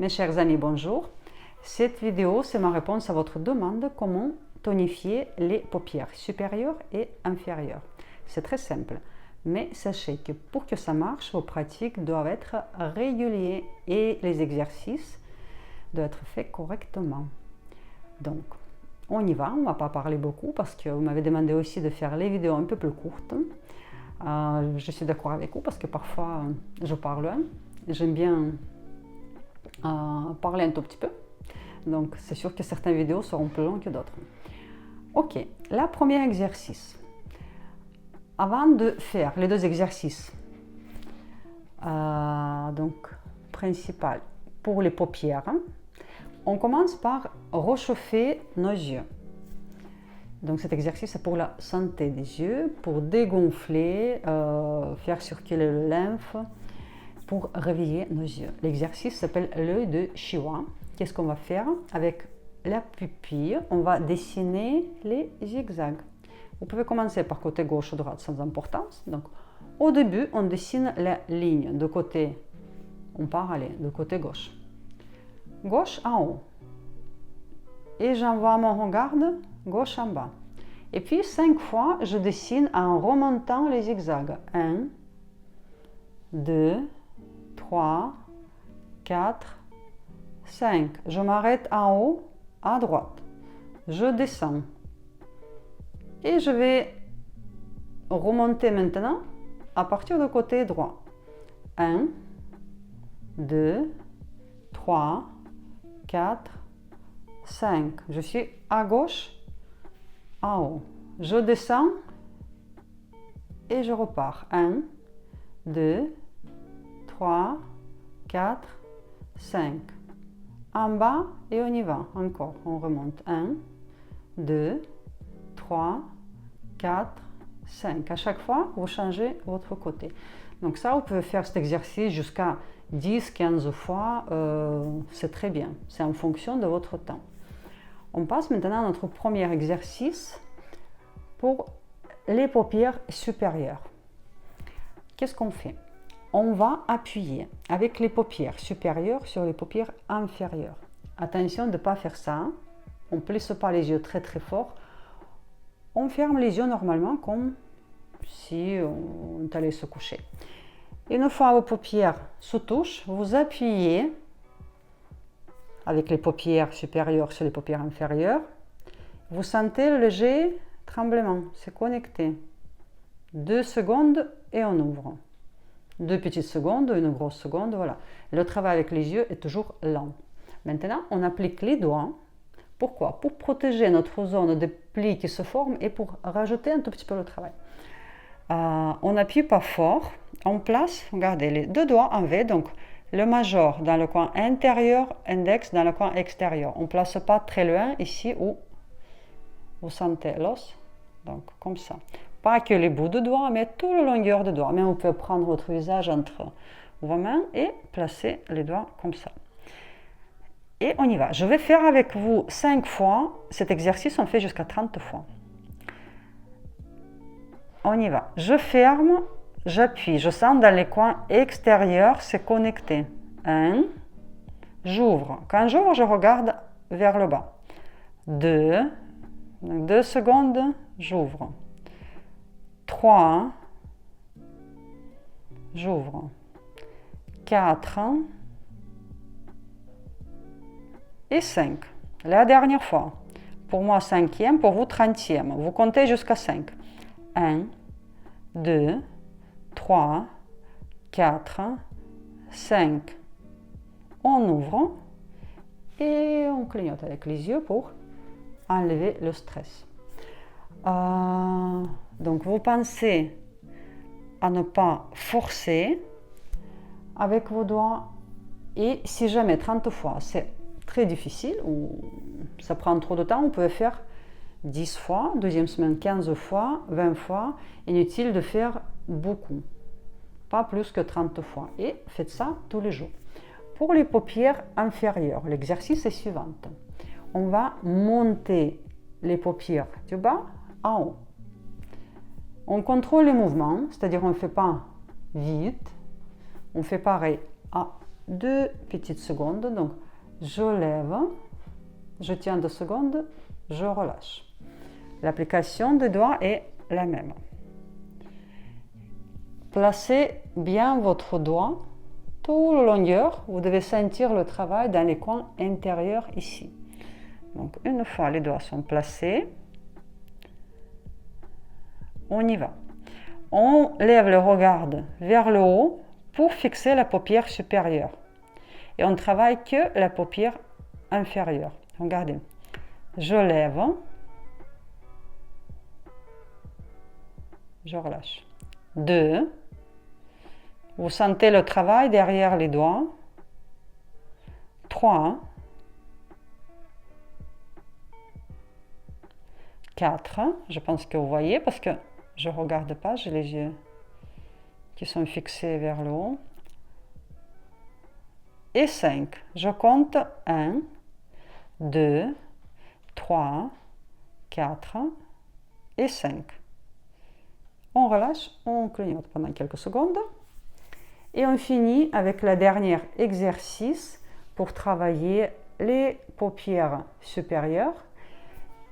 Mes chers amis, bonjour. Cette vidéo, c'est ma réponse à votre demande comment tonifier les paupières supérieures et inférieures. C'est très simple, mais sachez que pour que ça marche, vos pratiques doivent être régulières et les exercices doivent être faits correctement. Donc, on y va, on ne va pas parler beaucoup parce que vous m'avez demandé aussi de faire les vidéos un peu plus courtes. Je suis d'accord avec vous parce que parfois je parle, j'aime bien parler un tout petit peu. Donc c'est sûr que certaines vidéos seront plus longues que d'autres. Ok, le premier exercice. Avant de faire les deux exercices, donc principal pour les paupières, on commence par réchauffer nos yeux. Donc cet exercice est pour la santé des yeux, pour dégonfler, faire circuler le lymphe, pour réveiller nos yeux. L'exercice s'appelle l'œil de Chihuahua. Qu'est-ce qu'on va faire? Avec la pupille, on va dessiner les zigzags. Vous pouvez commencer par côté gauche ou droite sans importance. Donc au début, on dessine la ligne de côté, on part aller de côté gauche. Gauche en haut. Et j'envoie mon regard gauche en bas. Et puis 5 fois, je dessine en remontant les zigzags. 1, 2, 3, 4, 5. Je m'arrête en haut, à droite. Je descends. Et je vais remonter maintenant à partir du côté droit. 1, 2, 3, 4, 5. Je suis à gauche, en haut. Je descends et je repars. 1, 2, 3, 4, 5. En bas et on y va. Encore, on remonte. 1, 2, 3, 4, 5. À chaque fois, vous changez votre côté. Donc ça, vous pouvez faire cet exercice jusqu'à 10, 15 fois. C'est très bien. C'est en fonction de votre temps. On passe maintenant à notre premier exercice pour les paupières supérieures. Qu'est-ce qu'on fait? On va appuyer avec les paupières supérieures sur les paupières inférieures. Attention de ne pas faire ça. On ne plisse pas les yeux très très fort. On ferme les yeux normalement comme si on allait se coucher. Une fois vos paupières se touchent, vous appuyez avec les paupières supérieures sur les paupières inférieures. Vous sentez le léger tremblement, c'est connecté. 2 secondes et on ouvre. 2 petites secondes, une grosse seconde, voilà. Le travail avec les yeux est toujours lent. Maintenant, on applique les doigts. Pourquoi? Pour protéger notre zone de plis qui se forme et pour rajouter un tout petit peu le travail. On n'appuie pas fort. On place, regardez, les 2 doigts en V, donc le majeur dans le coin intérieur, index dans le coin extérieur. On ne place pas très loin ici où vous sentez l'os, donc comme ça. Pas que les bouts de doigts, mais toute la longueur de doigt. Mais vous pouvez prendre votre visage entre vos mains et placer les doigts comme ça. Et on y va. Je vais faire avec vous 5 fois. Cet exercice, on fait jusqu'à 30 fois. On y va. Je ferme, j'appuie. Je sens dans les coins extérieurs, c'est connecté. 1. J'ouvre. Quand j'ouvre, je regarde vers le bas. 2. 2 secondes, j'ouvre. 3. J'ouvre. 4. Et 5. La dernière fois. Pour moi, 5e, pour vous, 30e. Vous comptez jusqu'à 5. 1, 2, 3, 4, 5. On ouvre et on clignote avec les yeux pour enlever le stress. Donc, vous pensez à ne pas forcer avec vos doigts. Et si jamais 30 fois, c'est très difficile ou ça prend trop de temps, on peut faire 10 fois, deuxième semaine 15 fois, 20 fois. Inutile de faire beaucoup, pas plus que 30 fois. Et faites ça tous les jours. Pour les paupières inférieures, l'exercice est suivant. On va monter les paupières du bas en haut. On contrôle les mouvements, c'est-à-dire on ne fait pas vite, on fait pareil à 2 petites secondes. Donc, je lève, je tiens 2 secondes, je relâche. L'application des doigts est la même. Placez bien votre doigt tout le longueur. Vous devez sentir le travail dans les coins intérieurs ici. Donc, une fois les doigts sont placés, on y va. On lève le regard vers le haut pour fixer la paupière supérieure. Et on ne travaille que la paupière inférieure. Regardez, je lève, je relâche. 2. Vous sentez le travail derrière les doigts. 3. 4. Je pense que vous voyez parce que je ne regarde pas, j'ai les yeux qui sont fixés vers le haut. Et 5. Je compte 1, 2, 3, 4 et 5. On relâche, on clignote pendant quelques secondes. Et on finit avec le dernier exercice pour travailler les paupières supérieures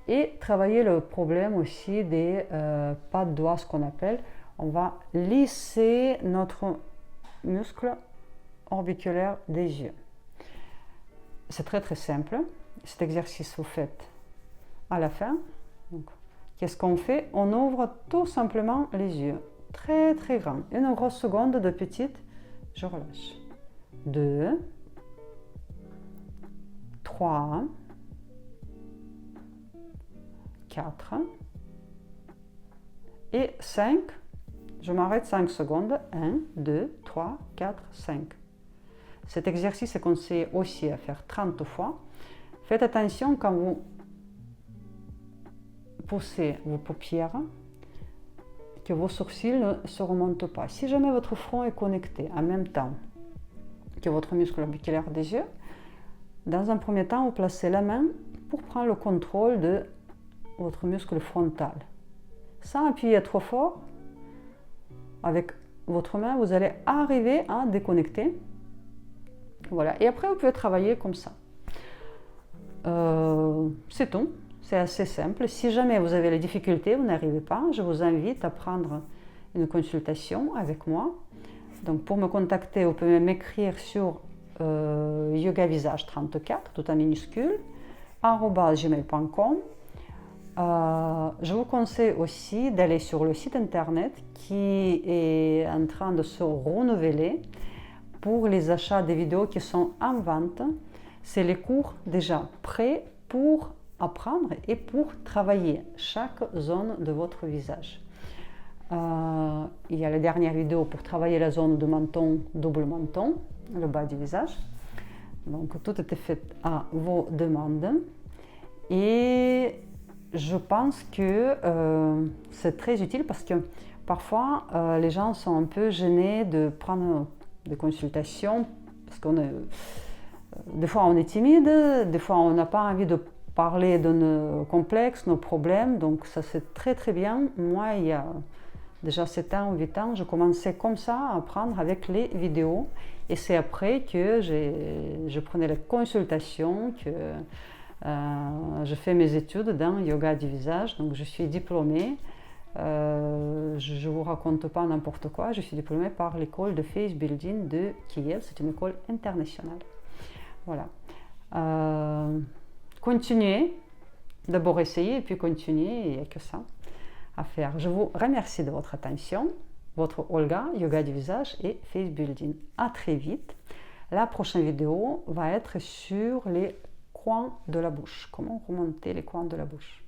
et travailler le problème aussi des pas de doigts, ce qu'on appelle. On va lisser notre muscle orbiculaire des yeux. C'est très très simple. Cet exercice, vous faites à la fin. Qu'est-ce qu'on fait? On ouvre tout simplement les yeux. Très très grand. Une grosse seconde de petite. Je relâche. 2, 3, 4 et 5. Je m'arrête 5 secondes. 1, 2, 3, 4, 5. Cet exercice est conseillé aussi à faire 30 fois. Faites attention quand vous poussez vos paupières, que vos sourcils ne se remontent pas. Si jamais votre front est connecté en même temps que votre muscle orbiculaire des yeux, dans un premier temps, vous placez la main pour prendre le contrôle de votre muscle frontal. Sans appuyer trop fort, avec votre main, vous allez arriver à déconnecter. Voilà. Et après, vous pouvez travailler comme ça. C'est tout. C'est assez simple. Si jamais vous avez des difficultés, vous n'arrivez pas, je vous invite à prendre une consultation avec moi. Donc pour me contacter, vous pouvez m'écrire sur yogavisage34, tout en minuscule, @gmail.com. Je vous conseille aussi d'aller sur le site internet qui est en train de se renouveler pour les achats des vidéos qui sont en vente. C'est les cours déjà prêts pour apprendre et pour travailler chaque zone de votre visage. Il y a la dernière vidéo pour travailler la zone de menton, double menton, le bas du visage. Donc tout était fait à vos demandes. Et je pense que c'est très utile parce que parfois les gens sont un peu gênés de prendre des consultations parce des fois on est timide, des fois on n'a pas envie de parler de nos complexes, nos problèmes, donc ça c'est très très bien. Moi, il y a déjà 7 ans ou 8 ans, je commençais comme ça à apprendre avec les vidéos et c'est après que je prenais les consultations, que je fais mes études dans yoga du visage, donc je suis diplômée. Je ne vous raconte pas n'importe quoi, je suis diplômée par l'école de Face Building de Kiev, c'est une école internationale. Voilà. Continuez, d'abord essayez et puis continuez, il n'y a que ça à faire. Je vous remercie de votre attention. Votre Olga, yoga du visage et face building. À très vite. La prochaine vidéo va être sur les coins de la bouche. Comment remonter les coins de la bouche.